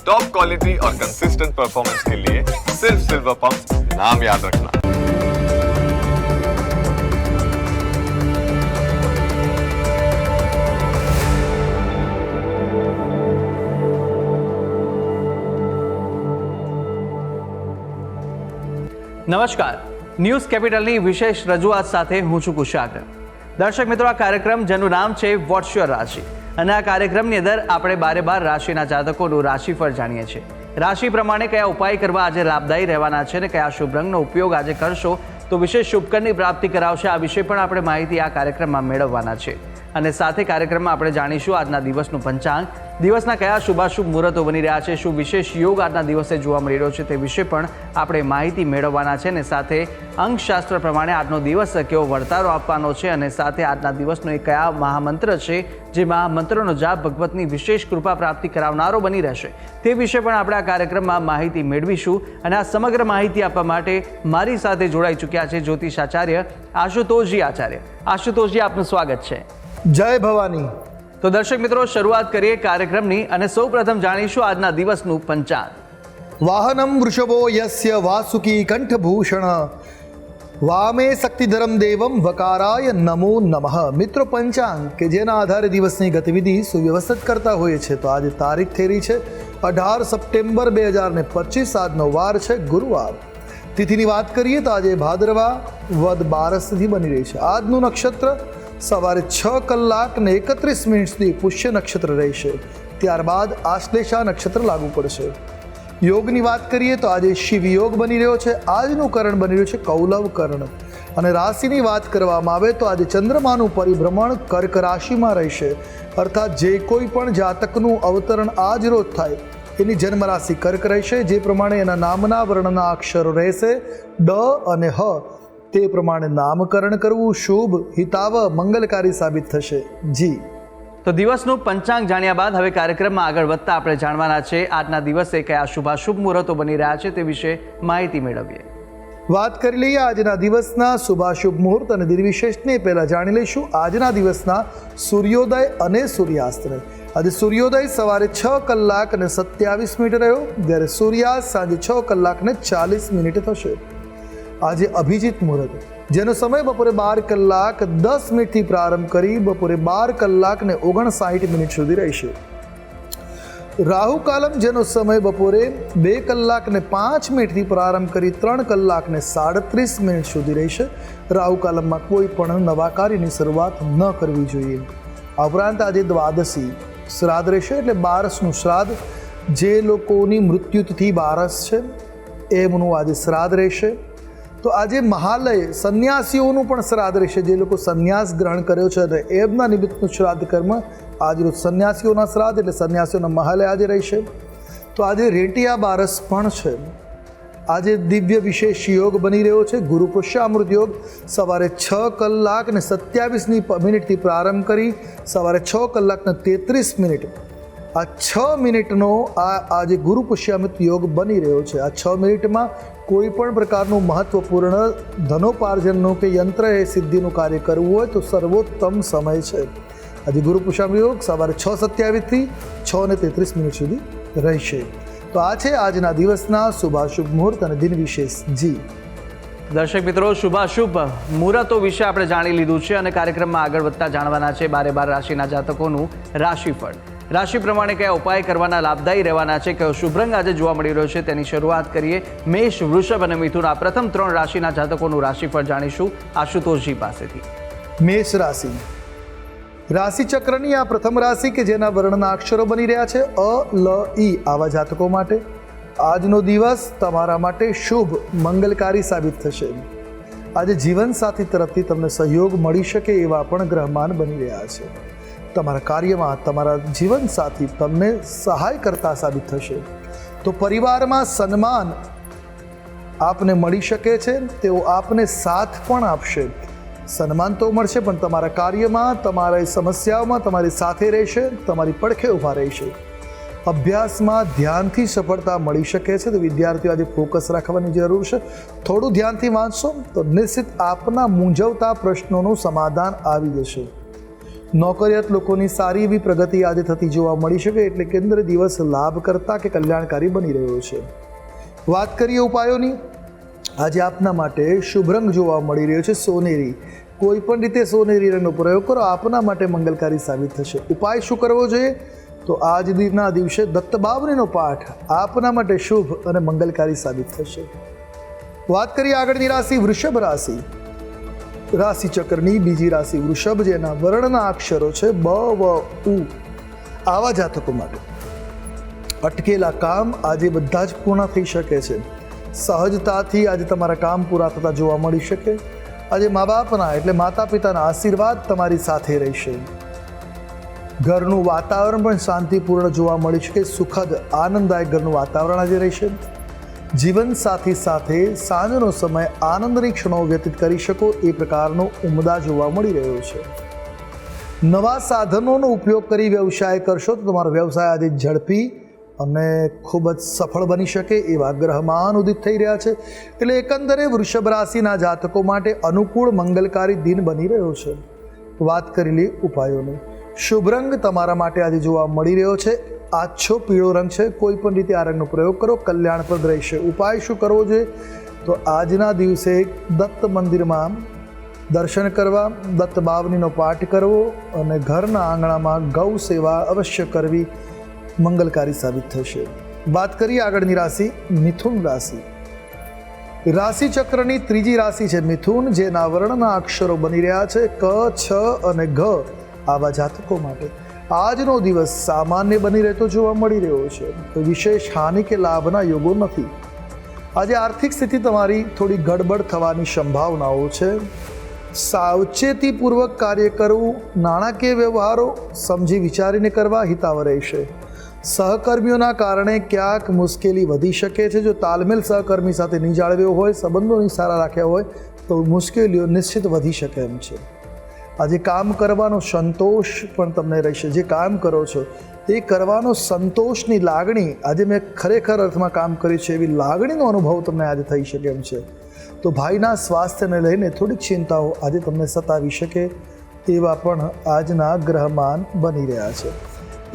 Top quality और consistent performance के लिए सिर्फ सिल्वर पंप नाम याद रखना। નમસ્કાર, ન્યૂઝ કેપિટલની વિશેષ રજૂઆત સાથે હું છું કુશાગ્ર. દર્શક મિત્રો, આ કાર્યક્રમ જેનું નામ છે વોટ્સ યોર રાશિ, અને આ કાર્યક્રમની અંદર આપણે 12 રાશિના જાતકોનું રાશિફળ જાણીએ છીએ. રાશિ પ્રમાણે કયા ઉપાય કરવા આજે લાભદાયી રહેવાના છે અને કયા શુભ રંગનો ઉપયોગ આજે કરશો તો વિશેષ શુભકરની પ્રાપ્તિ કરાવશે, આ વિશે પણ આપણે માહિતી આ કાર્યક્રમમાં મેળવવાના છે. અને સાથે કાર્યક્રમમાં આપણે જાણીશું આજના દિવસનું પંચાંગ, દિવસના કયા શુભાશુભ મુહૂર્તો બની રહ્યા છે, શું વિશેષ યોગ આજના દિવસે જોવા મળી રહ્યો છે તે વિશે પણ આપણે માહિતી મેળવવાના છે. અને સાથે અંકશાસ્ત્ર પ્રમાણે આજનો દિવસ કેવો વર્તારો આપવાનો છે, અને સાથે આજના દિવસનો એ કયા મહામંત્ર છે જે મહામંત્રનો જાપ ભગવતની વિશેષ કૃપા પ્રાપ્તિ કરાવનારો બની રહેશે તે વિશે પણ આપણે આ કાર્યક્રમમાં માહિતી મેળવીશું. અને આ સમગ્ર માહિતી આપવા માટે મારી સાથે જોડાઈ ચૂક્યા છે જ્યોતિષાચાર્ય આશુતોષજી આચાર્ય. આશુતોષજી, આપનું સ્વાગત છે. જય ભવાની. તો દર્શક મિત્રો, શરૂઆત કરીએ કાર્યક્રમની અને સૌપ્રથમ જાણીશું આજના દિવસનું પંચાંગ. વાહનમ વૃષભો યસ્ય વાસુકી કંઠભૂષણ વામે શક્તિધરમ દેવમ વકારાય નમો નમઃ. મિત્રો, પંચાંગ કે જેના આધારે દિવસની ગતિવિધિ સુવ્યવસ્થિત કરતા હોઈએ છે. તો આજે તારીખ થઈ રહી છે 18 સપ્ટેમ્બર 2025. આજનો વાર છે ગુરુવાર. તિથિની વાત કરીએ તો આજે ભાદરવા વદ 12 તિથિ બની રહી છે. આજનું નક્ષત્ર સવારે 6 કલાક ને 31 મિનિટ સુધી પુષ્ય નક્ષત્ર રહેશે. ત્યારબાદ આશ્લેષા નક્ષત્ર લાગુ પડશે. યોગની વાત કરીએ તો આજે શિવ યોગ બની રહ્યો છે. આજનું કરણ બની રહ્યું છે કૌલવ કરણ. અને રાશિની વાત કરવામાં આવે તો આજે ચંદ્રમાનું પરિભ્રમણ કર્ક રાશિમાં રહેશે. અર્થાત જે કોઈ પણ જાતકનું અવતરણ આજ રોજ થાય એની જન્મ રાશિ કર્ક રહેશે. જે પ્રમાણે એના નામના વર્ણના અક્ષરો રહેશે ડ અને હ, તે પ્રમાણે નામકરણ કરવું શુભ, હિતાવ, મંગલકારી સાબિત થશે. જી, તો દિવસનું પંચાંગ જાણ્યા બાદ હવે કાર્યક્રમમાં આગળ વધતા આપણે જાણવાના છે આજના દિવસે કયા શુભાશુભ મુહૂર્તો બની રહ્યા છે તે વિશે માહિતી મેળવીએ. વાત કરી લઈએ આજના દિવસના શુભાશુભ મુહૂર્ત અને દિનવિશેષને પહેલાં જાણી લઈશું આજના દિવસના સૂર્યોદય અને સૂર્યાસ્તને. આજે સૂર્યોદય સવારે 6 કલાક અને 27 મિનિટ રહ્યો, જ્યારે સૂર્યાસ્ત સાંજે 6 કલાક ને 40 મિનિટ થશે. આજે અભિજીત મુહૂર્ત, જેનો સમય બપોરે 12 કલાક 10 મિનિટથી પ્રારંભ કરી બપોરે 12 કલાક ને 59 મિનિટ સુધી રહેશે. રાહુ કાલમ, જેનો સમય બપોરે 2 કલાક ને 5 મિનિટથી પ્રારંભ કરી 3 કલાક ને 37 મિનિટ સુધી રહેશે. રાહુ કાલમમાં કોઈ પણ નવા કાર્યની શરૂઆત ન કરવી જોઈએ. આ ઉપરાંત આજે દ્વાદશી શ્રાદ્ધ રહેશે, એટલે બારસનું શ્રાદ્ધ. જે લોકોની મૃત્યુતિથિ બારસ છે એમનું આજે શ્રાદ્ધ રહેશે. તો આજે મહાલય સંન્યાસીઓનું પણ શ્રાદ્ધ રહેશે. જે લોકો સંન્યાસ ગ્રહણ કર્યો છે અને એમના નિમિત્તનું શ્રાદ્ધ કર્મ આજરોજ સંન્યાસીઓના શ્રાદ્ધ, એટલે સંન્યાસીઓના મહાલય આજે રહેશે. તો આજે રેટિયા બારસ પણ છે. આજે દિવ્ય વિશેષ યોગ બની રહ્યો છે ગુરુ પુષ્યામૃત યોગ. સવારે 6 કલાક ને 27 મિનિટથી પ્રારંભ કરી સવારે 6 કલાક ને 33 મિનિટ, આ 6 મિનિટનો આજે ગુરુ પુષ્યામૃત યોગ બની રહ્યો છે. આ 6 મિનિટમાં કોઈ પણ પ્રકારનું મહત્વપૂર્ણ ધનોપાર્જનનું કે યંત્ર એ સિદ્ધિનું કાર્ય કરવું હોય તો સર્વોત્તમ સમય છે. આજે ગુરુ પુષ્યામૃત યોગ સવારે 6:27 થી 6:33 મિનિટ સુધી રહેશે. તો આ છે આજના દિવસના શુભાશુભ મુહૂર્ત અને દિન વિશેષ. જી દર્શક મિત્રો, શુભાશુભ મુહૂર્તો વિશે આપણે જાણી લીધું છે અને કાર્યક્રમમાં આગળ વધતા જાણવાના છે 12 રાશિના જાતકોનું રાશિફળ. રાશિ પ્રમાણે કયા ઉપાય કરવાના લાભદાયી રહેવાના છે, કયો શુભ રંગ આજે જોવા મળી રહ્યો છે તેની શરૂઆત કરીએ. મેષ, વૃષભ અને મિથુન, આ પ્રથમ 3 રાશિના જાતકોનું રાશિફળ જાણીશું આશુતોષજી પાસેથી. મેષ રાશિ, રાશિ ચક્રની આ પ્રથમ રાશિ કે જેના વર્ણના અક્ષરો બની રહ્યા છે અ, લ, ઈ, આવા જાતકો માટે આજનો દિવસ તમારા માટે શુભ, મંગલકારી સાબિત થશે. આજે જીવનસાથી તરફથી તમને સહયોગ મળી શકે એવા પણ ગ્રહમાન બની રહ્યા છે. તમારા કાર્યમાં તમારા જીવનસાથી તમને સહાય કરતા સાબિત થશે. તો પરિવારમાં સન્માન આપને મળી શકે છે, તેઓ આપને સાથ પણ આપશે. સન્માન તો મળશે પણ તમારા કાર્યમાં, તમારી સમસ્યાઓમાં તમારી સાથે રહેશે, તમારી પડખે ઊભા રહેશે. અભ્યાસમાં ધ્યાનથી સફળતા મળી શકે છે. તો વિદ્યાર્થીઓ આજે ફોકસ રાખવાની જરૂર છે. થોડું ધ્યાનથી વાંચશો તો નિશ્ચિત આપના મૂંઝવતા પ્રશ્નોનું સમાધાન આવી જશે. નોકરિયાત લોકોની સારી એવી પ્રગતિ આજે થતી જોવા મળી શકે, એટલે કેન્દ્ર દિવસ લાભકર્તા કે કલ્યાણકારી બની રહ્યો છે. વાત કરીએ ઉપાયોની. આજે આપના માટે શુભ રંગ જોવા મળી રહ્યો છે સોનેરી. કોઈ પણ રીતે સોનેરી રંગનો પ્રયોગ કરો, આપના માટે મંગલકારી સાબિત થશે. ઉપાય શું કરવો જોઈએ? તો આજના દિવસે દત્તબાવનીનો પાઠ આપના માટે શુભ અને મંગલકારી સાબિત થશે. વાત કરીએ આગળની રાશિ વૃષભ રાશિ. રાશિ ચક્રની બીજી રાશિ વૃષભ, જેના વર્ણના અક્ષરો છે બ, વ, ઉ. આવા જાતકો માટે અટકેલા કામ આજે બધા જ પૂર્ણ થઈ શકે છે. સહજતાથી આજે તમારા કામ પૂરા થતા જોવા મળી શકે. આજે મા બાપના એટલે માતા પિતાના આશીર્વાદ તમારી સાથે રહેશે. ઘરનું વાતાવરણ પણ શાંતિપૂર્ણ જોવા મળી શકે. સુખદ આનંદદાયક ઘરનું વાતાવરણ આજે રહેશે. જીવનસાથી સાથે સાંજનો સમય આનંદની ક્ષણો વ્યતીત કરી શકો એ પ્રકારનો ઉમદા જોવા મળી રહ્યો છે. નવા સાધનોનો ઉપયોગ કરી વ્યવસાય કરશો તો તમારો વ્યવસાય આજે ઝડપી અને ખૂબ જ સફળ બની શકે એવા ગ્રહમાન ઉદિત થઈ રહ્યા છે. એટલે એકંદરે વૃષભ રાશિના જાતકો માટે અનુકૂળ મંગલકારી દિન બની રહ્યો છે. વાત કરી લઈએ ઉપાયોની. શુભ રંગ તમારા માટે આજે જોવા મળી રહ્યો છે આછો પીળો રંગ છે. કોઈ પણ રીતે આ રંગનો પ્રયોગ કરો, કલ્યાણપ્રદ રહેશે. ઉપાય શું કરવો જોઈએ? તો આજના દિવસે દત્ત મંદિરમાં દર્શન કરવા, દત્ત બાવનીનો પાઠ કરવો અને ઘરના આંગણામાં ગૌ સેવા અવશ્ય કરવી મંગલકારી સાબિત થશે. વાત કરીએ આગળની રાશિ મિથુન રાશિ. રાશિ ચક્રની ત્રીજી રાશિ છે મિથુન, જેના વર્ણના અક્ષરો બની રહ્યા છે ક, છ અને ઘ. આવા જાતકો માટે આજનો દિવસ સામાન્ય બની રહેતો જોવા મળી રહ્યો છે. તો વિશેષ હાનિ કે લાભના યોગો નથી. આજે આર્થિક સ્થિતિ તમારી થોડી ગડબડ થવાની સંભાવનાઓ છે. સાવચેતીપૂર્વક કાર્ય કરવું, નાણાકીય વ્યવહારો સમજી વિચારીને કરવા હિતાવ રહેશે. સહકર્મીઓના કારણે ક્યાંક મુશ્કેલી વધી શકે છે. જો તાલમેલ સહકર્મી સાથે નહીં જાળવ્યો હોય, સંબંધો નહીં સારા રાખ્યા હોય તો મુશ્કેલીઓ નિશ્ચિત વધી શકે એમ છે. આજે કામ કરવાનો સંતોષ પણ તમને રહેશે. જે કામ કરો છો એ કરવાનો સંતોષની લાગણી, આજે મેં ખરેખર અર્થમાં કામ કર્યું છે એવી લાગણીનો અનુભવ તમને આજે થઈ શકે એમ છે. તો ભાઈના સ્વાસ્થ્યને લઈને થોડીક ચિંતાઓ આજે તમને સતાવી શકે એવા પણ આજના ગ્રહમાન બની રહ્યા છે.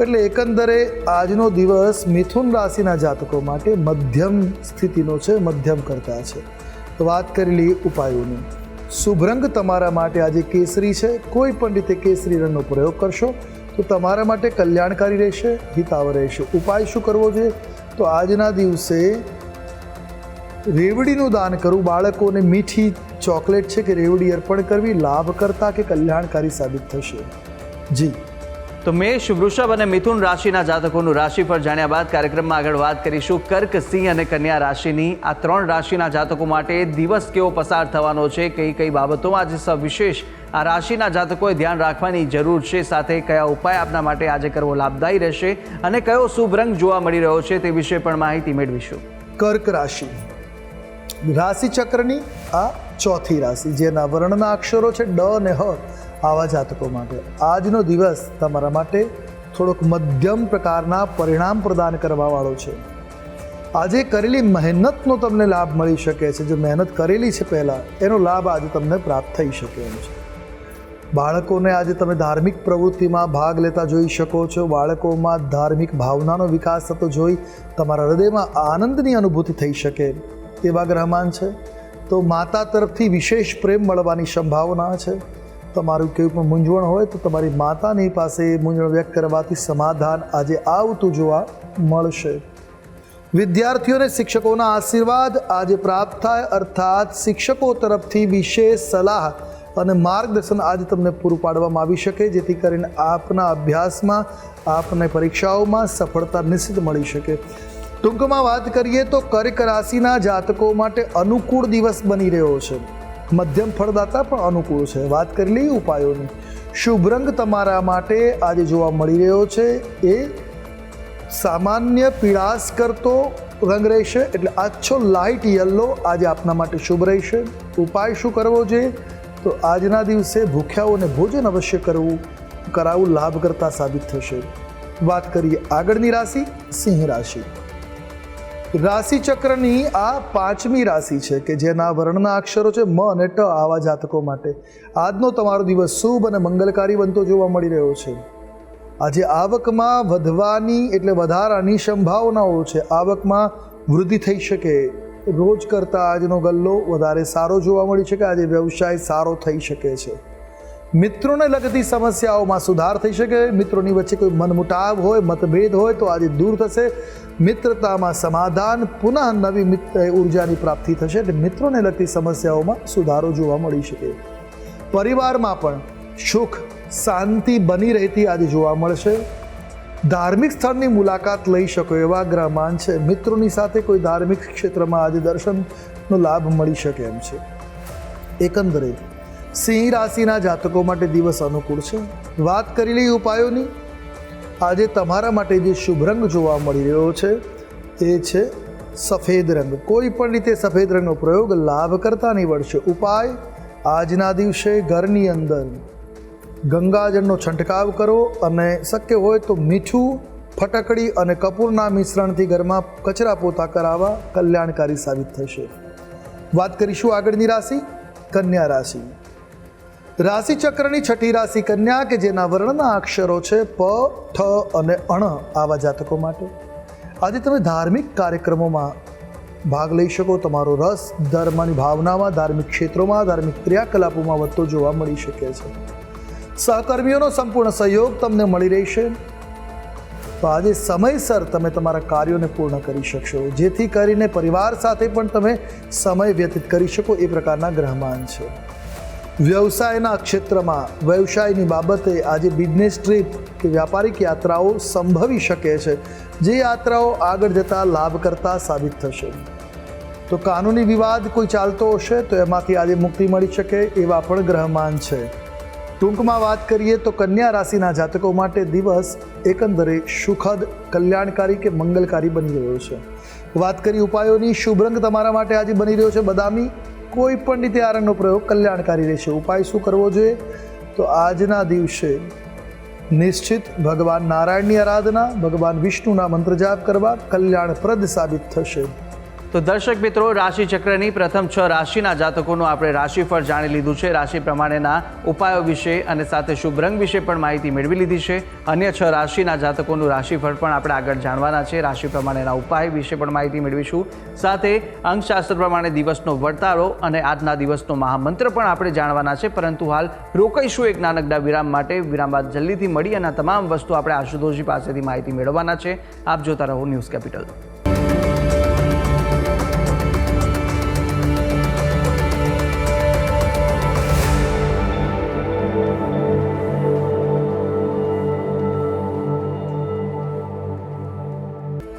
એટલે એકંદરે આજનો દિવસ મિથુન રાશિના જાતકો માટે મધ્યમ સ્થિતિનો છે, મધ્યમ કરતા છે. તો વાત કરી લઈએ ઉપાયોની. શુભ રંગ તમારા માટે આજે કેસરી છે. કોઈ પણ રીતે કેસરી રંગનો પ્રયોગ કરશો તો તમારા માટે કલ્યાણકારી રહેશે, હિતાવ રહેશે. ઉપાય શું કરવો જોઈએ? તો આજના દિવસે રેવડીનું દાન કરવું, બાળકોને મીઠી ચોકલેટ છે કે રેવડી અર્પણ કરવી લાભ કરતા કે કલ્યાણકારી સાબિત થશે. જી તો મેષ, વૃષભ અને મિથુન રાશિના જાતકોનું રાશિફળ જાણ્યા બાદ કાર્યક્રમમાં આગળ વાત કરીશું કર્ક, સિંહ અને કન્યા રાશિની. આ ત્રણ રાશિના જાતકો માટે દિવસ કેવો પસાર થવાનો છે, કઈ કઈ બાબતોમાં આજે સવિશેષ આ રાશિના જાતકોએ ધ્યાન રાખવાની જરૂર છે, સાથે કયા ઉપાય આપના માટે આજે કરવો લાભદાયી રહેશે અને કયો શુભ રંગ જોવા મળી રહ્યો છે તે વિશે પણ માહિતી મેળવીશું. કર્ક રાશિ રાશિ ચક્રની આ ચોથી રાશિ, જેના વર્ણના અક્ષરો છે ડ અને હ. આવા જાતકો માટે આજનો દિવસ તમારા માટે થોડોક મધ્યમ પ્રકારના પરિણામ પ્રદાન કરવાવાળો છે. આજે કરેલી મહેનતનો તમને લાભ મળી શકે છે. જો મહેનત કરેલી છે પહેલાં એનો લાભ આજે તમને પ્રાપ્ત થઈ શકે એમ છે. બાળકોને આજે તમે ધાર્મિક પ્રવૃત્તિમાં ભાગ લેતા જોઈ શકો છો. બાળકોમાં ધાર્મિક ભાવનાનો વિકાસ થતો જોઈ તમારા હૃદયમાં આનંદની અનુભૂતિ થઈ શકે એવા ગ્રહમાન છે. તો માતા તરફથી વિશેષ પ્રેમ મળવાની સંભાવના છે. તમારું કેવું પણ મૂંઝવણ હોય તો તમારી માતાની પાસે મૂંઝવણ વ્યક્ત કરવાથી સમાધાન આજે આવતું જોવા મળશે. વિદ્યાર્થીઓને શિક્ષકોના આશીર્વાદ આજે પ્રાપ્ત થાય, અર્થાત શિક્ષકો તરફથી વિશેષ સલાહ અને માર્ગદર્શન આજે તમને પૂરું પાડવામાં આવી શકે, જેથી કરીને આપના અભ્યાસમાં, આપને પરીક્ષાઓમાં સફળતા નિશ્ચિત મળી શકે. ટૂંકમાં વાત કરીએ તો કર્ક રાશિના જાતકો માટે અનુકૂળ દિવસ બની રહ્યો છે. મધ્યમ ફળદાતા પણ અનુકૂળ છે. વાત કરી લઈએ ઉપાયોની. શુભ રંગ તમારા માટે આજે જોવા મળી રહ્યો છે એ સામાન્ય પીળાશ કરતો રંગ રહેશે, એટલે આછો લાઇટ યલો આજે આપના માટે શુભ રહેશે. ઉપાય શું કરવો જોઈએ? તો આજના દિવસે ભૂખ્યાઓને ભોજન અવશ્ય કરાવવું લાભ કરતા સાબિત થશે. વાત કરીએ આગળની રાશિ સિંહ રાશિ. રાશિચક્રની આ પાંચમી રાશિ છે કે જેના વર્ણના અક્ષરો છે મ અને ટ. આવા જાતકો માટે આજનો તમારો દિવસ શુભ અને મંગલકારી બનતો જોવા મળી રહ્યો છે. આજે આવકમાં વધવાની એટલે વધારાની સંભાવનાઓ છે. આવકમાં વૃદ્ધિ થઈ શકે. રોજ કરતાં આજનો ગલ્લો વધારે સારો જોવા મળી શકે. આજે વ્યવસાય સારો થઈ શકે છે. મિત્રોને લગતી સમસ્યાઓમાં સુધાર થઈ શકે. મિત્રોની વચ્ચે કોઈ મનમુટાવ હોય, મતભેદ હોય તો આજે દૂર થશે. મિત્રતામાં સમાધાન, પુનઃ નવી ઉર્જાની પ્રાપ્તિ થશે. એટલે મિત્રોને લગતી સમસ્યાઓમાં સુધારો જોવા મળી શકે. પરિવારમાં પણ સુખ શાંતિ બની રહેતી આજે જોવા મળશે. ધાર્મિક સ્થળની મુલાકાત લઈ શકો એવા ગ્રહમાન છે. મિત્રોની સાથે કોઈ ધાર્મિક ક્ષેત્રમાં આજે દર્શનનો લાભ મળી શકે એમ છે. એકંદરે સિંહ રાશિના જાતકો માટે દિવસ અનુકૂળ છે. વાત કરી લઈએ ઉપાયોની. આજે તમારા માટે જે શુભ રંગ જોવા મળી રહ્યો છે એ છે સફેદ રંગ. કોઈ પણ રીતે સફેદ રંગનો પ્રયોગ લાભ કરતા નીવડશે. ઉપાય: આજના દિવસે ઘરની અંદર ગંગાજળનો છંટકાવ કરો અને શક્ય હોય તો મીઠું, ફટકડી અને કપૂરના મિશ્રણથી ઘરમાં કચરા પોતા કરાવવા કલ્યાણકારી સાબિત થશે. વાત કરીશું આગળની રાશિ, કન્યા રાશિ. રાશિચક્રની છઠ્ઠી રાશિ કન્યા કે જેના વર્ણના અક્ષરો છે પ, ઠ અને અણ. આવા જાતકો માટે આજે તમે ધાર્મિક કાર્યક્રમોમાં ભાગ લઈ શકો. તમારો રસ ધર્મની ભાવનામાં, ધાર્મિક ક્ષેત્રોમાં, ધાર્મિક ક્રિયાકલાપોમાં વધતો જોવા મળી શકે છે. સહકર્મીઓનો સંપૂર્ણ સહયોગ તમને મળી રહેશે. તો આજે સમયસર તમે તમારા કાર્યોને પૂર્ણ કરી શકશો, જેથી કરીને પરિવાર સાથે પણ તમે સમય વ્યતીત કરી શકો એ પ્રકારના ગ્રહમાન છે. વ્યવસાયના ક્ષેત્રમાં, વ્યવસાયની બાબતે આજે બિઝનેસ ટ્રીપ કે વ્યાપારિક યાત્રાઓ સંભવી શકે છે, જે યાત્રાઓ આગળ જતાં લાભકર્તા સાબિત થશે. તો કાનૂની વિવાદ કોઈ ચાલતો હશે તો એમાંથી આજે મુક્તિ મળી શકે એવા પણ ગ્રહમાન છે. ટૂંકમાં વાત કરીએ તો કન્યા રાશિના જાતકો માટે દિવસ એકંદરે સુખદ, કલ્યાણકારી કે મંગલકારી બની રહ્યો છે. વાત કરી ઉપાયોની. શુભ રંગ તમારા માટે આજે બની રહ્યો છે બદામી. કોઈ પણ રીતે આ રંગનો પ્રયોગ કલ્યાણકારી રહેશે. ઉપાય શું કરવો જોઈએ? તો આજના દિવસે નિશ્ચિત ભગવાન નારાયણની આરાધના, ભગવાન વિષ્ણુના મંત્ર જાપ કરવા કલ્યાણપ્રદ સાબિત થશે. તો દર્શક મિત્રો, રાશિચક્રની પ્રથમ 6 રાશિના જાતકોનું આપણે રાશિફળ જાણી લીધું છે. રાશિ પ્રમાણેના ઉપાયો વિશે અને સાથે શુભ રંગ વિશે પણ માહિતી મેળવી લીધી છે. અન્ય 6 રાશિના જાતકોનું રાશિફળ પણ આપણે આગળ જાણવાના છે. રાશિ પ્રમાણેના ઉપાય વિશે પણ માહિતી મેળવીશું. સાથે અંકશાસ્ત્ર પ્રમાણે દિવસનો વર્તારો અને આજના દિવસનો મહામંત્ર પણ આપણે જાણવાના છે. પરંતુ હાલ રોકાઈશું એક નાનકડા વિરામ માટે. વિરામ બાદ જલ્દીથી મળી અને તમામ વસ્તુ આપણે આશુતોષજી પાસેથી માહિતી મેળવવાના છે. આપ જોતા રહો ન્યૂઝ કેપિટલ.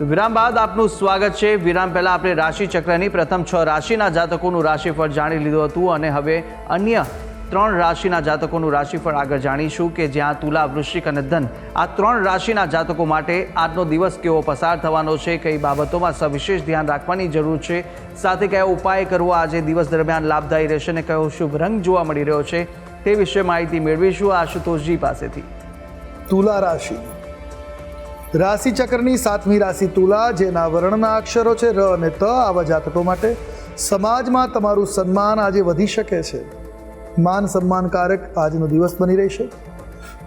વિરામ બાદ આપનું સ્વાગત છે. વિરામ પહેલા આપણે રાશિચક્રની પ્રથમ 6 રાશિના જાતકોનું રાશિફળ જાણી લીધું હતું અને હવે અન્ય 3 રાશિના જાતકોનું રાશિફળ આગળ જાણીશું કે જ્યાં તુલા, વૃશ્ચિક અને ધન આ 3 રાશિના જાતકો માટે આજનો દિવસ કેવો પસાર થવાનો છે, કઈ બાબતોમાં સવિશેષ ધ્યાન રાખવાની જરૂર છે, સાથે કયો ઉપાય કરવો આજે દિવસ દરમિયાન લાભદાયી રહેશે અને કયો શુભ રંગ જોવા મળી રહ્યો છે તે વિશે માહિતી મેળવીશું આશુતોષજી પાસેથી. તુલા રાશિ. રાશિચક્રની 7મી રાશિ તુલા, જેના વર્ણના અક્ષરો છે ર અને ત. આવા જાતકો માટે સમાજમાં તમારું સન્માન આજે વધી શકે છે. માન સન્માનકારક આજનો દિવસ બની રહેશે.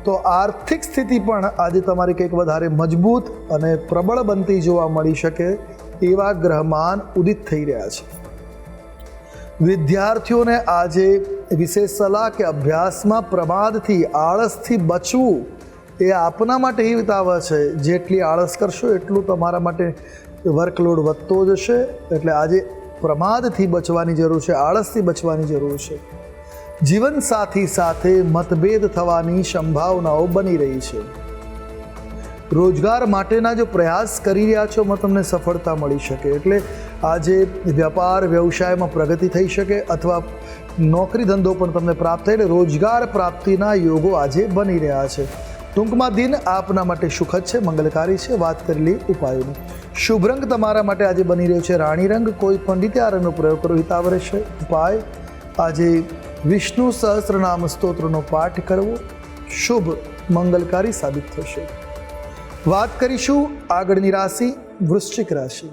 તો આર્થિક સ્થિતિ પણ આજે તમારી કંઈક વધારે મજબૂત અને પ્રબળ બનતી જોવા મળી શકે એવા ગ્રહમાન ઉદિત થઈ રહ્યા છે. વિદ્યાર્થીઓને આજે વિશેષ સલાહ કે અભ્યાસમાં પ્રમાદથી, આળસથી બચવું એ આપના માટે હિતાવહ છે. જેટલી આળસ કરશો એટલું તમારા માટે વર્કલોડ વધતો જશે. એટલે આજે પ્રમાદથી બચવાની જરૂર છે, આળસથી બચવાની જરૂર છે. જીવનસાથી સાથે મતભેદ થવાની સંભાવનાઓ બની રહી છે. રોજગાર માટેના જો પ્રયાસ કરી રહ્યા છો એમાં તમને સફળતા મળી શકે. એટલે આજે વ્યાપાર વ્યવસાયમાં પ્રગતિ થઈ શકે અથવા નોકરી ધંધો પણ તમને પ્રાપ્ત થાય. એટલે રોજગાર પ્રાપ્તિના યોગો આજે બની રહ્યા છે. ટૂંકમાં દિન આપના માટે સુખદ છે, મંગલકારી છે. વાત કરેલી ઉપાયોની. શુભ રંગ તમારા માટે આજે બની રહ્યો છે રાણી રંગ. કોઈ પણ રીતે આ રંગનો પ્રયોગ કરો હિતાવહ રહેશે. ઉપાય: આજે વિષ્ણુ સહસ્રનામ સ્તોત્રનો પાઠ કરવો શુભ મંગલકારી સાબિત થશે. વાત કરીશું આગળની રાશિ વૃશ્ચિક રાશિ.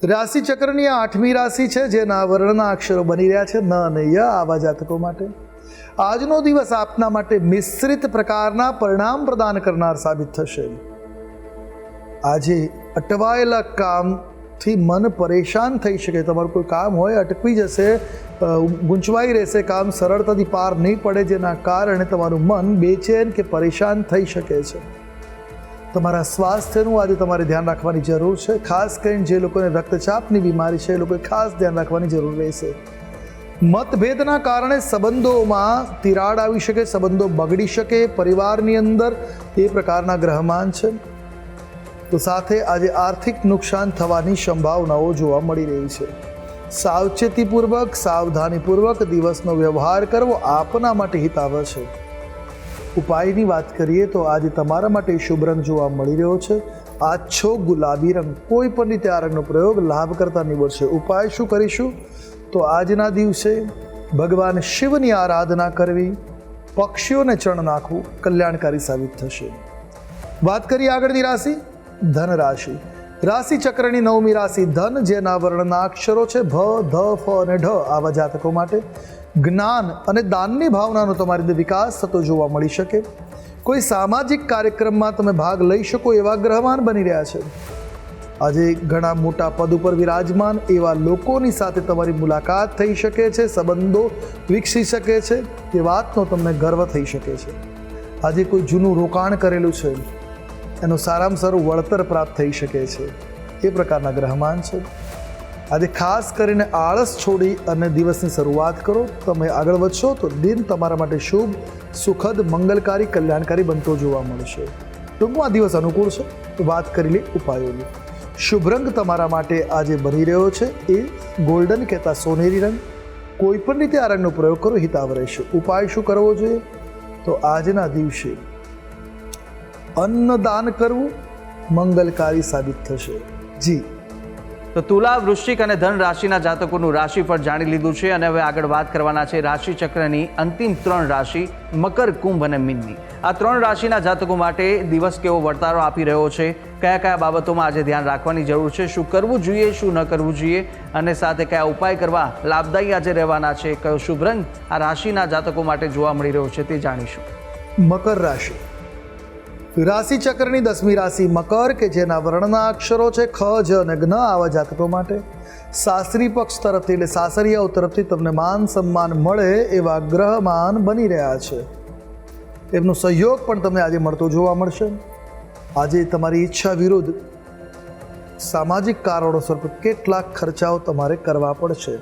રાશિ ચક્રની આ 8મી રાશિ છે, જેના વર્ણના અક્ષરો બની રહ્યા છે ન અને ય. આવા જાતકો માટે આજનો દિવસ આપના માટે મિશ્રિત પ્રકારના પરિણામ પ્રદાન કરનાર સાબિત થશે. આજે અટવાયેલા કામથી મન પરેશાન થઈ શકે. તમારું કોઈ કામ હોય અટકી જશે, ગૂંચવાઈ રહેશે, કામ સરળતાથી પાર નહીં પડે, જેના કારણે તમારું મન બેચેન કે પરેશાન થઈ શકે છે. તમારા સ્વાસ્થ્યનું આજે તમારે ધ્યાન રાખવાની જરૂર છે. ખાસ કરીને જે લોકોને રક્તચાપની બીમારી છે એ લોકોએ ખાસ ધ્યાન રાખવાની જરૂર રહેશે. મતભેદના કારણે સંબંધોમાં તિરાડ આવી શકે, સંબંધો બગડી શકે. પરિવારની અંદર એ પ્રકારના ગ્રહમાન છે. તો સાથે આજે આર્થિક નુકસાન થવાની સંભાવનાઓ જોવા મળી રહી છે. સાવચેતીપૂર્વક, સાવધાનીપૂર્વક દિવસનો વ્યવહાર કરવો આપના માટે હિતાવહ છે. ઉપાયની વાત કરીએ તો આજે તમારા માટે શુભ રંગ જોવા મળી રહ્યો છે આછો ગુલાબી રંગ. કોઈ પણ રીતે આ રંગનો પ્રયોગ લાભ કરતા નીવડશે. ઉપાય શું કરીશું તો આજના દિવસે ભગવાન શિવની આરાધના કરવી, પક્ષીઓને ચણ નાખવું કલ્યાણકારી સાબિત થશે. વાત કરીએ આગળની રાશિ ધન રાશિ. રાશિ ચક્રની 9મી રાશિ ધન, જેના વર્ણના અક્ષરો છે ભ, ધ, ફ અને ઢ. આવા જાતકો માટે જ્ઞાન અને દાનની ભાવનાનો તમારી અંદર વિકાસ થતો જોવા મળી શકે. કોઈ સામાજિક કાર્યક્રમમાં તમે ભાગ લઈ શકો એવા ગ્રહમાન બની રહ્યા છે. આજે ઘણા મોટા પદ ઉપર વિરાજમાન એવા લોકોની સાથે તમારી મુલાકાત થઈ શકે છે, સંબંધો વિકસી શકે છે. એ વાતનો તમને ગર્વ થઈ શકે છે. આજે કોઈ જૂનું રોકાણ કરેલું છે એનું સારામાં સારું વળતર પ્રાપ્ત થઈ શકે છે. એ પ્રકારના ગ્રહમાન છે. આજે ખાસ કરીને આળસ છોડી અને દિવસની શરૂઆત કરો. તમે આગળ વધશો તો દિન તમારા માટે શુભ, સુખદ, મંગલકારી, કલ્યાણકારી બનતો જોવા મળશે. ટૂંકમાં દિવસ અનુકૂળ છે. તો વાત કરી લે ઉપાયોની. શુભ રંગ તમારા માટે આજે બની રહ્યો છે એ ગોલ્ડન કહેતા સોનેરી રંગ. કોઈ પણ રીતે આ રંગનો પ્રયોગ કરો હિતાવ રહેશે. ઉપાય શું કરવો જોઈએ તો આજના દિવસે અન્નદાન કરવું મંગલકારી સાબિત થશે. જી તો તુલા, વૃશ્ચિક અને ધન રાશિના જાતકોનું રાશિફળ જાણી લીધું છે અને હવે આગળ વાત કરવાના છે રાશિ ચક્રની અંતિમ 3 રાશિ મકર, કુંભ અને મીનની. આ 3 રાશિના જાતકો માટે દિવસ કેવો વર્તારો આપી રહ્યો છે, કયા કયા બાબતોમાં આજે ધ્યાન રાખવાની જરૂર છે, શું કરવું જોઈએ, શું ન કરવું જોઈએ અને સાથે કયા ઉપાય કરવા લાભદાયી આજે રહેવાના છે, કયો શુભ રંગ આ રાશિના જાતકો માટે જોવા મળી રહ્યો છે તે જાણીશું. મકર રાશિ. રાશિ ચક્રની 10મી રાશિ મકર, કે જેના વર્ણના અક્ષરો છે ખ, જ અને જ્ઞ. આવા જાતકો માટે સાસરી પક્ષ તરફથી એટલે સાસરિયાઓ તરફથી તમને માન સન્માન મળે એવા ગ્રહમાન બની રહ્યા છે. એમનો સહયોગ પણ તમને આજે મળતો જોવા મળશે. આજે તમારી ઈચ્છા વિરુદ્ધ સામાજિક કારણોસર કેટલાક ખર્ચાઓ તમારે કરવા પડશે.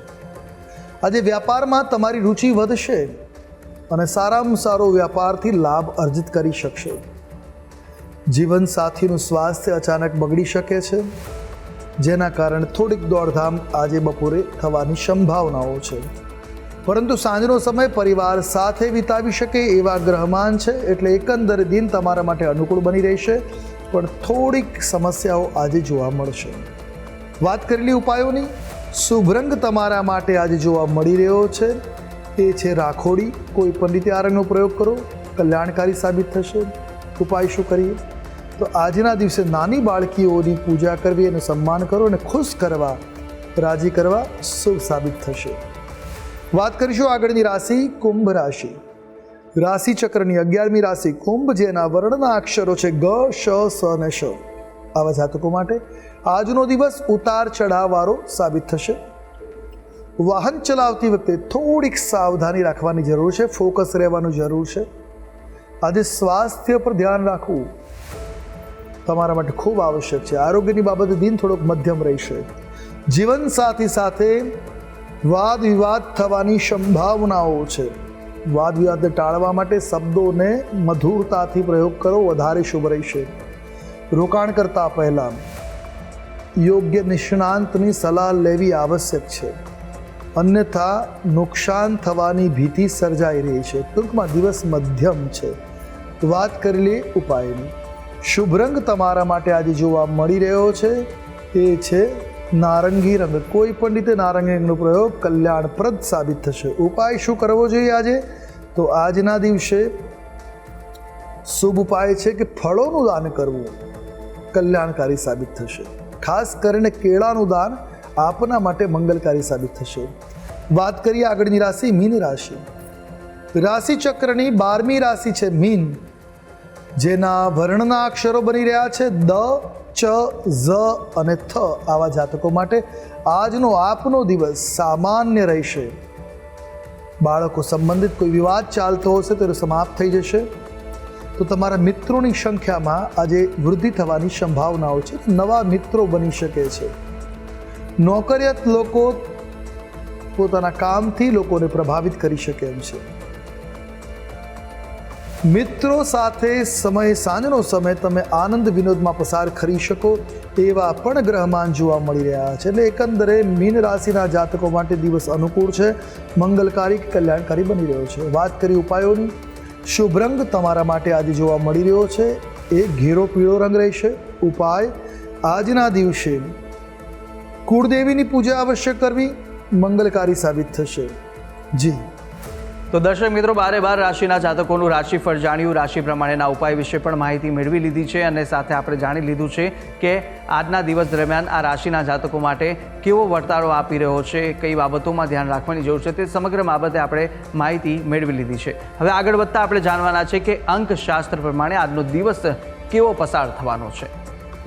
આજે વ્યાપારમાં તમારી રુચિ વધશે અને સારામાં સારો વ્યાપારથી લાભ અર્જિત કરી શકશે. જીવનસાથીનું સ્વાસ્થ્ય અચાનક બગડી શકે છે, જેના કારણે થોડીક દોડધામ આજે બપોરે થવાની સંભાવનાઓ છે. પરંતુ સાંજનો સમય પરિવાર સાથે વિતાવી શકે એવા ગ્રહમાન છે. એટલે એકંદરે દિન તમારા માટે અનુકૂળ બની રહેશે, પણ થોડીક સમસ્યાઓ આજે જોવા મળશે. વાત કરેલી ઉપાયોની. શુભ રંગ તમારા માટે આજે જોવા મળી રહ્યો છે એ છે રાખોડી. કોઈ પણ રીતે આ રંગનો પ્રયોગ કરો કલ્યાણકારી સાબિત થશે. ઉપાય શું કરીએ તો આજના દિવસે નાની બાળકીઓની પૂજા કરવી અને સન્માન કરો અને ખુશ કરવા, રાજી કરવા શુભ સાબિત થશે. વાત કરીશું આગળની રાશિ કુંભ રાશિ. રાશિ ચક્રની 11મી રાશિ કુંભ, જેના વર્ણના અક્ષરો છે ગ, શ, સ અને શ. આવા જાતકો માટે આજનો દિવસ ઉતાર ચઢાવવાળો સાબિત થશે. વાહન ચલાવતી વખતે થોડીક સાવધાની રાખવાની જરૂર છે, ફોકસ રહેવાનું જરૂર છે. આજે સ્વાસ્થ્ય પર ધ્યાન રાખવું તમારા માટે ખૂબ આવશ્યક છે. આરોગ્યની બાબતે દિન થોડોક મધ્યમ રહેશે. જીવનસાથી સાથે વાદ વિવાદ થવાની સંભાવનાઓ છે. વાદ વિવાદને ટાળવા માટે શબ્દોને મધુરતાથી પ્રયોગ કરો, વધારે શુભ રહેશે. રોકાણ કરતા પહેલાં યોગ્ય નિષ્ણાંતની સલાહ લેવી આવશ્યક છે, અન્યથા નુકસાન થવાની ભીતિ સર્જાઈ રહી છે. ટૂંકમાં દિવસ મધ્યમ છે. વાત કરી લે ઉપાયની. શુભ રંગ તમારા માટે આજે જોવા મળી રહ્યો છે એ છે નારંગી રંગ. કોઈ પણ રીતે નારંગી રંગનો પ્રયોગ કલ્યાણપ્રદ સાબિત થશે. ઉપાય શું કરવો જોઈએ આજે તો આજના દિવસે શુભ ઉપાય છે કે ફળોનું દાન કરવું કલ્યાણકારી સાબિત થશે. ખાસ કરીને કેળાનું દાન આપના માટે મંગલકારી સાબિત થશે. વાત કરીએ આગળની રાશિ મીન રાશિ. રાશિ ચક્રની 12મી રાશિ છે મીન, જેના વર્ણના અક્ષરો બની રહ્યા છે દ, ચ, ઝ અને થ. આવા જાતકો માટે આજનો આપનો દિવસ સામાન્ય રહેશે. બાળકો સંબંધિત કોઈ વિવાદ ચાલતો હશે તો સમાપ્ત થઈ જશે. તો તમારા મિત્રોની સંખ્યામાં આજે વૃદ્ધિ થવાની સંભાવનાઓ છે. નવા મિત્રો બની શકે છે. નોકરિયાત લોકો પોતાના કામથી લોકોને પ્રભાવિત કરી શકે એમ છે. મિત્રો સાથે સાંજનો સમય તમે આનંદ વિનોદમાં પસાર કરી શકો તેવા પણ ગ્રહમાન જોવા મળી રહ્યા છે. એટલે એકંદરે મીન રાશિના જાતકો માટે દિવસ અનુકૂળ છે, મંગલકારી કલ્યાણકારી બની રહ્યો છે. વાત કરી ઉપાયોની, શુભ રંગ તમારા માટે આજે જોવા મળી રહ્યો છે એ ઘેરો પીળો રંગ રહેશે. ઉપાય, આજના દિવસે કુળદેવીની પૂજા અવશ્ય કરવી, મંગલકારી સાબિત થશે. જી તો દર્શક મિત્રો, 12 રાશિના જાતકોનું રાશિફળ જાણ્યું, રાશિ પ્રમાણેના ઉપાય વિશે પણ માહિતી મેળવી લીધી છે અને સાથે આપણે જાણી લીધું છે કે આજના દિવસ દરમિયાન આ રાશિના જાતકો માટે કેવો વર્તારો આપી રહ્યો છે, કઈ બાબતોમાં ધ્યાન રાખવાની જરૂર છે, તે સમગ્ર બાબતે આપણે માહિતી મેળવી લીધી છે. હવે આગળ વધતા આપણે જાણવાના છે કે અંકશાસ્ત્ર પ્રમાણે આજનો દિવસ કેવો પસાર થવાનો છે.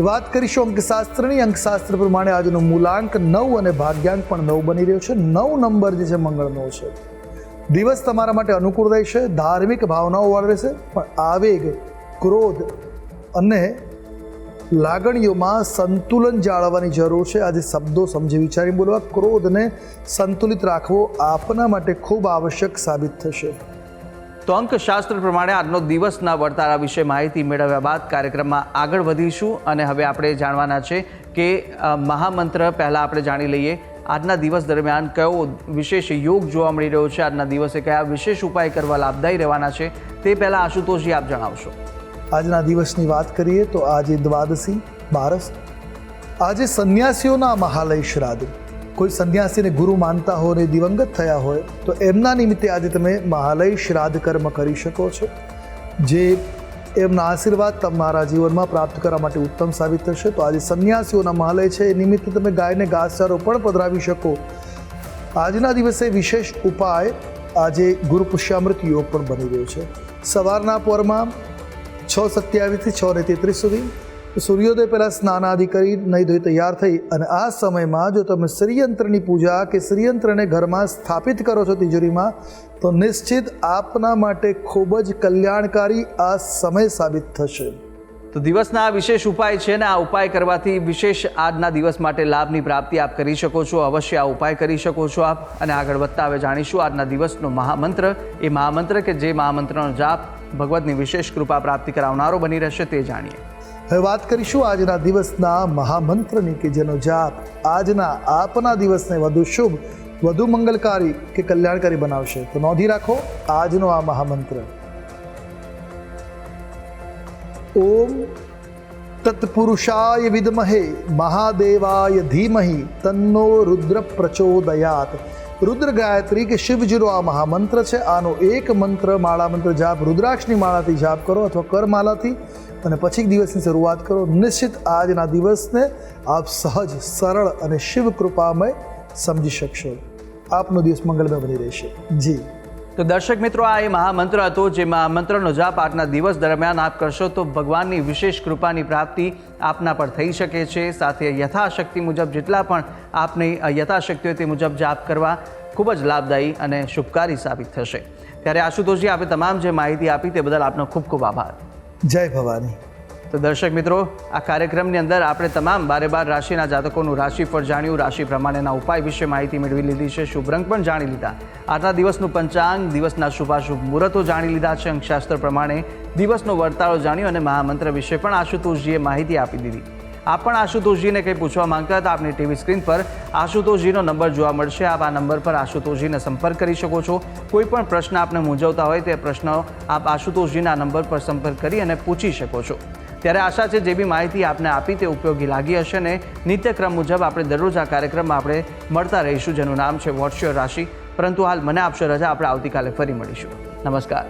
વાત કરીશું અંકશાસ્ત્રની. અંકશાસ્ત્ર પ્રમાણે આજનો મૂલાંક 9 અને ભાગ્યાંક પણ 9 બની રહ્યો છે. 9 નંબર જે છે મંગળનો છે. દિવસ તમારા માટે અનુકૂળ રહેશે. ધાર્મિક ભાવનાઓ વાળો રહેશે, પણ આવેગ, ક્રોધ અને લાગણીઓમાં સંતુલન જાળવવાની જરૂર છે. આજે શબ્દો સમજી વિચારી બોલવા, ક્રોધને સંતુલિત રાખવો આપના માટે ખૂબ આવશ્યક સાબિત થશે. તો અંકશાસ્ત્ર પ્રમાણે આજનો દિવસના વર્તારા વિશે માહિતી મેળવ્યા બાદ કાર્યક્રમમાં આગળ વધીશું અને હવે આપણે જાણવાના છે કે મહામંત્ર પહેલાં આપણે જાણી લઈએ. આજના દિવસ દરમિયાન કયો વિશેષ યોગ જોવા મળી રહ્યો છે, આજના દિવસે કયા વિશેષ ઉપાય કરવા લાભદાયી રહેવાના છે, તે પહેલાં આશુતોષજી આપ જણાવશો. આજના દિવસની વાત કરીએ તો આજે દ્વાદશી બારસ. આજે સંન્યાસીઓના મહાલય શ્રાદ્ધ. કોઈ સંન્યાસીને ગુરુ માનતા હોય ને દિવંગત થયા હોય તો એમના નિમિત્તે આજે તમે મહાલય શ્રાદ્ધ કર્મ કરી શકો છો, જે એમના આશીર્વાદ તમારા જીવનમાં પ્રાપ્ત કરવા માટે ઉત્તમ સાબિત થશે. તો આજે સંન્યાસીઓના મહાલય છે એ નિમિત્તે તમે ગાયને ઘાસચારો પણ પધરાવી શકો. આજના દિવસે વિશેષ ઉપાય, આજે ગુરુ પુષ્યામૃત યોગ પણ બની રહ્યો છે. સવારના પહોરમાં 6:27 થી 6:33 સુધી સૂર્યોદય પહેલાં સ્નાનાદિ કરી નહીં ધોઈ તૈયાર થઈ અને આ સમયમાં જો તમે શ્રીયંત્રની પૂજા કે શ્રીયંત્રને ઘરમાં સ્થાપિત કરો છો તિજોરીમાં, તો નિશ્ચિત આપના માટે ખૂબ જ કલ્યાણકારી આ સમય સાબિત થશે. તો દિવસના આ વિશેષ ઉપાય છે ને આ ઉપાય કરવાથી વિશેષ આજના દિવસ માટે લાભની પ્રાપ્તિ આપ કરી શકો છો. અવશ્ય આ ઉપાય કરી શકો છો આપ. અને આગળ વધતા હવે જાણીશું આજના દિવસનો મહામંત્ર. એ મહામંત્ર કે જે મહામંત્રનો જાપ ભગવતની વિશેષ કૃપા પ્રાપ્તિ કરાવનારો બની રહેશે તે જાણીએ. હવે વાત કરીશું આજના દિવસના મહામંત્રની કે જેનો જાપ આજના આપના દિવસને વધુ શુભ, વધુ મંગલકારી કે કલ્યાણકારી બનાવશે. તો નોંધી રાખો આજનો આ મહામંત્ર. ઓમ તત્પુરુષાય વિદ્મહે મહાદેવાય ધીમહિ તન્નો રુદ્ર પ્રચોદયાત. રુદ્ર ગાયત્રી કે શિવજીનો આ મહામંત્ર છે. આનો એક મંત્ર માળા મંત્ર જાપ રુદ્રાક્ષની માળાથી જાપ કરો અથવા કરમાલાથી અને પછી દિવસની શરૂઆત કરો. નિશ્ચિત આજના દિવસને આપ સહજ, સરળ અને શિવ કૃપામય સમજી શકશો. આપનો દિવસ મંગળમય બની રહેશે. જી તો દર્શક મિત્રો, આ એ મહામંત્ર હતો જે મહામંત્રનો જાપ આજના દિવસ દરમિયાન આપ કરશો તો ભગવાનની વિશેષ કૃપાની પ્રાપ્તિ આપના પર થઈ શકે છે. સાથે યથાશક્તિ મુજબ જેટલા પણ આપની યથાશક્તિ હોય તે મુજબ જાપ કરવા ખૂબ જ લાભદાયી અને શુભકારી સાબિત થશે. ત્યારે આશુતોષજી, આપે તમામ જે માહિતી આપી તે બદલ આપનો ખૂબ ખૂબ આભાર. જય ભવાની. તો દર્શક મિત્રો, આ કાર્યક્રમની અંદર આપણે તમામ 12 રાશિના જાતકોનું રાશિફળ જાણ્યું, રાશિ પ્રમાણેના ઉપાય વિશે માહિતી મેળવી લીધી છે, શુભ રંગ પણ જાણી લીધા, આજના દિવસનું પંચાંગ, દિવસના શુભાશુભ મુહૂર્તો જાણી લીધા છે, અંકશાસ્ત્ર પ્રમાણે દિવસનો વર્તારો જાણ્યો અને મહામંત્ર વિશે પણ આશુતોષજીએ માહિતી આપી દીધી. આપ પણ આશુતોષજીને કંઈ પૂછવા માંગતા હતા, આપની ટીવી સ્ક્રીન પર આશુતોષજીનો નંબર જોવા મળશે. આપ આ નંબર પર આશુતોષજીને સંપર્ક કરી શકો છો. કોઈ પણ પ્રશ્ન આપને મૂંઝવતા હોય તે પ્રશ્નો આપ આશુતોષજીના નંબર પર સંપર્ક કરી અને પૂછી શકો છો. ત્યારે આશા છે જે બી માહિતી આપને આપી તે ઉપયોગી લાગી હશે ને નિત્યક્રમ મુજબ આપણે દરરોજ આ કાર્યક્રમમાં આપણે મળતા રહીશું, જેનું નામ છે વોટ્સ યોર રાશિ. પરંતુ હાલ મને આપશો રજા. આપણે આવતીકાલે ફરી મળીશું. નમસ્કાર.